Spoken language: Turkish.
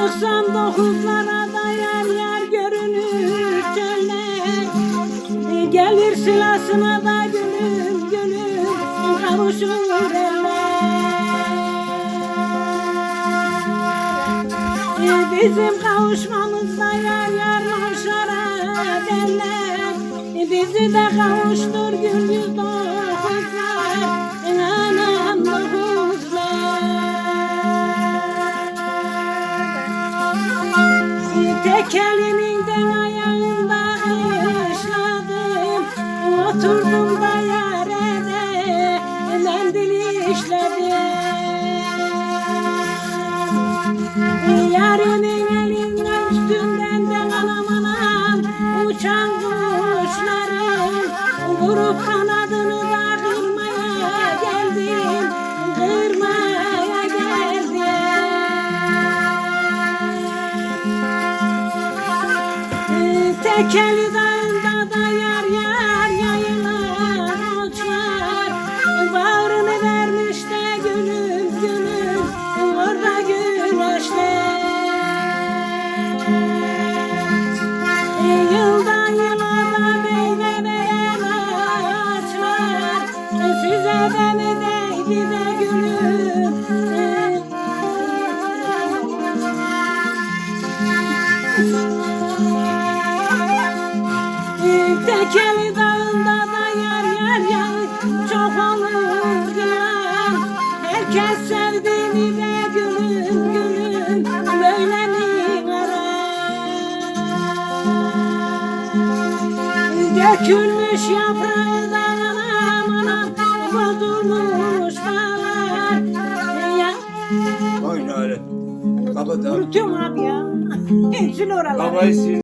Çıksam dokuzlara da yer yer görünür çöller. Gelir silasına da gülüm gülüm kavuşur eller. Bizim kavuşmamızda yer yer maşara derler. Bizi de kavuştur gül yüz dokuzlar, anam dokuzlar. Tek elinden ayağında kışladım, oturdum da yere mendil işledim. Yarının elinden üstünden de anam anam uçan kuşların, vurup kanadını da kırmaya geldim, kırmaya geldim. Tekeli dağında da yar yar yayılan uçlar, bağrını vermiş de gülüm gülüm orada güneşler. Yıldan yıla da meyve veren ağaçlar, size de mi değdi de gülüm. Tekeli dağında da yar yar yar çok olur gülen. Herkes sevdiğini de gülüm gülüm böyle mi arar? Dökülmüş yaprağı da anam anam bozulmuş dağlar. Oyna öyle. Kapat abi. Unutuyorum abi ya. Sil oraları. Babayı sil.